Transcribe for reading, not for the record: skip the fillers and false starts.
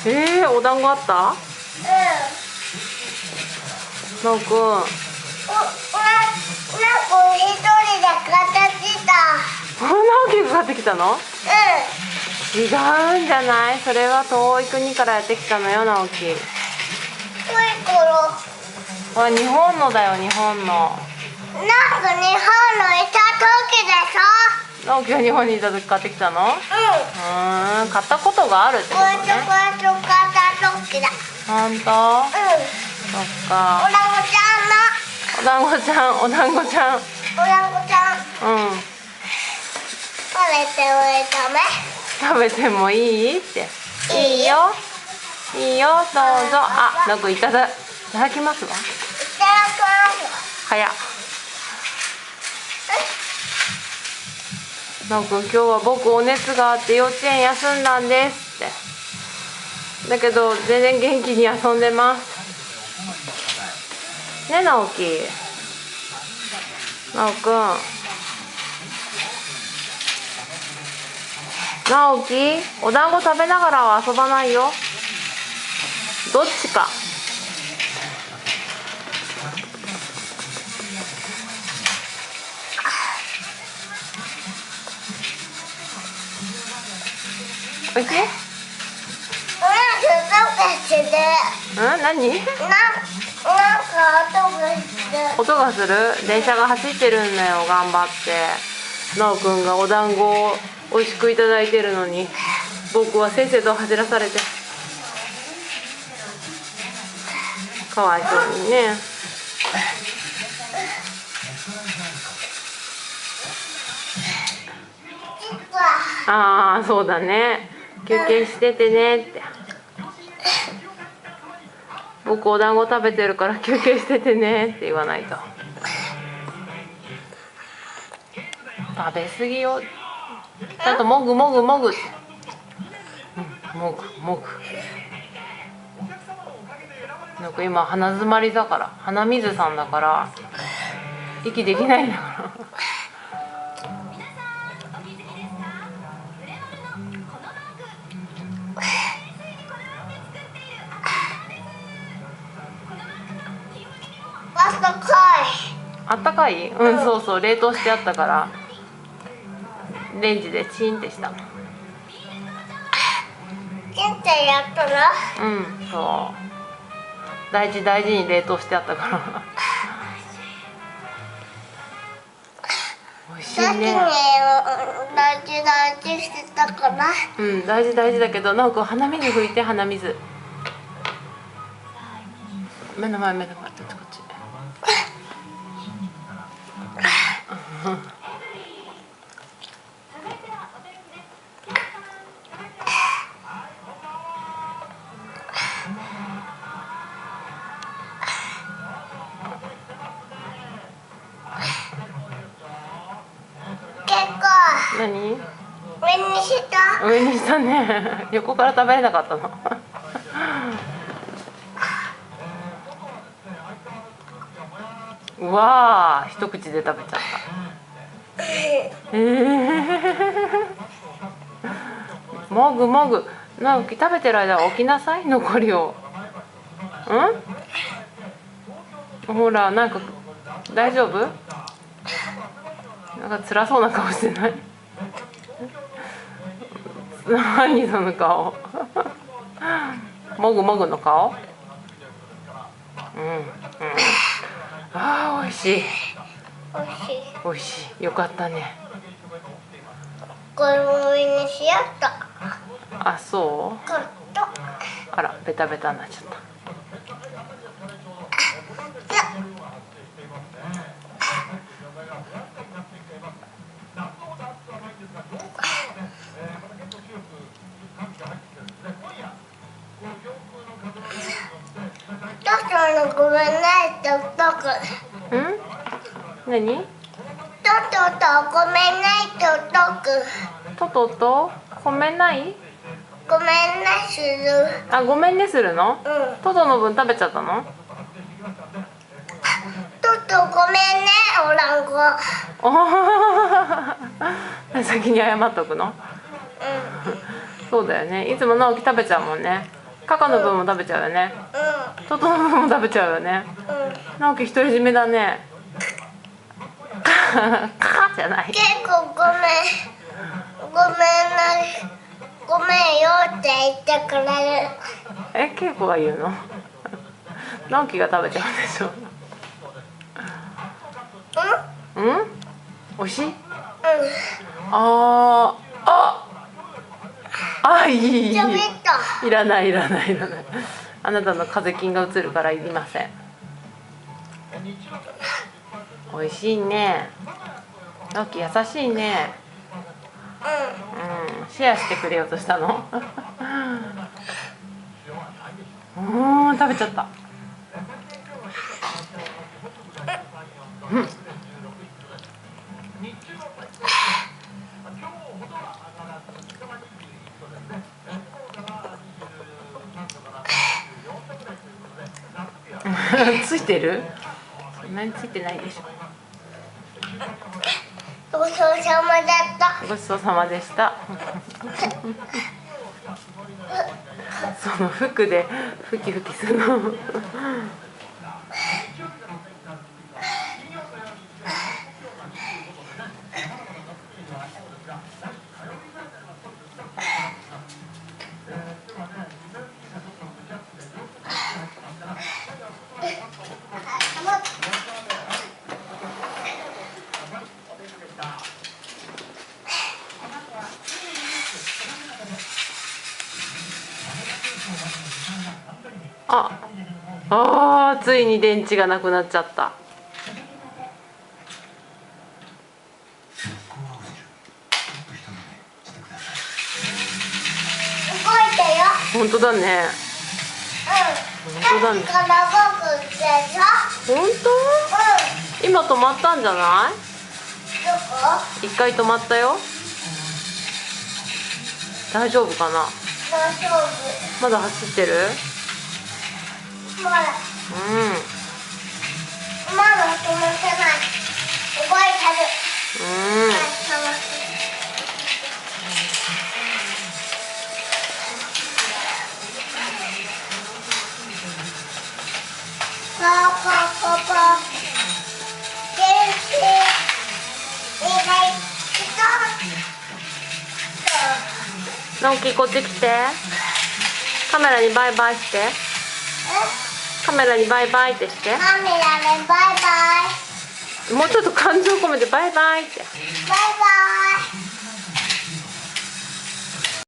お団子あった？なおくん。なこ一人で買ってきた。なおきが買ってきたの？違うんじゃない？それは遠い国からやってきたのよ、なおき。遠い頃。ほら、日本のだよ、日本の。なんか日本のいた時でしょ？なおきが日本にいた時買ってきたの？買ったことがあるってことね。これと買った時だ。ほんと？そっか。お団子ちゃんの。お団子ちゃん、お団子ちゃん。お団子ちゃん。食べてもいいため？食べてもいいって。いいよ。いいよ、どうぞ。あ、なおくんいただきますわ。いただきます。早っ。なおくん、今日は僕お熱があって幼稚園休んだんですって。だけど全然元気に遊んでます。ね、なおき。なおくん。なおき、お団子食べながらは遊ばないよ。どっちか。おいしい？何？なんか音がする？電車が走ってるんだよ、頑張って。なおくんがお団子を美味しくいただいてるのに、僕はせっせと走らされて。かわいそうにね。ああ、そうだね。休憩しててねって。僕お団子食べてるから休憩しててねって言わないと。食べ過ぎよ。ちゃんともぐもぐもぐって。もぐもぐ。なんか今鼻詰まりだから、鼻水さんだから息できないんだから。あったかい？そうそう、冷凍してあったからレンジでチンってした。チンってやったら？そう。大事大事に冷凍してあったから美味しいね。大事大事してたかな。大事大事だけど、なおくん鼻水拭いて、鼻水。目の前、目の前、こっちこっち。何？上にした？上にしたね。横から食べれなかったの。うわー、一口で食べちゃった。もぐもぐ。なおき食べてる間は起きなさい、残りを。ほら、なんか大丈夫？なんか辛そうな顔してない？何その顔。もぐもぐの顔。ああ、美味しい。美味しい。よかったね。これも上にしやった。あ、そう？あら、ベタベタになっちゃった。ごめんないって言っとく。何？トトとごめんないって言っとく。トトとごめんない？ごめんねする。あ、ごめんねするの？トトの分食べちゃったの？トトごめんね、お団子。先に謝っとくの？そうだよね。いつも直樹食べちゃうもんね。カカの分も食べちゃうよね。トトの分も食べちゃうよね。直樹独り占めだね。カじゃない。結構ごめんよって言ってくれる。ケイコが言うの？直樹が食べちゃうんでしょ。美味しい？いい。喋った。いらない。あなたの風邪菌が移るからいりません。美味しいね。直樹優しいね。シェアしてくれようとしたの？食べちゃった。ついてる？そんなについてないでしょ。ごちそうさまだった。ごちそうさまでした。その服でふきふきするの。ついに電池がなくなっちゃった。動いたよ。本当だね。本当だね。さっきから動くでしょ。本当？今止まったんじゃない？どこ？一回止まったよ。大丈夫かな？大丈夫。まだ走ってる？まだ。まだ止まってない。動いてる。パパ。直樹こっち来て。カメラにバイバイして。カメラにバイバイってして。カメラにバイバイ。もうちょっと感情込めてバイバイって。バイバイ。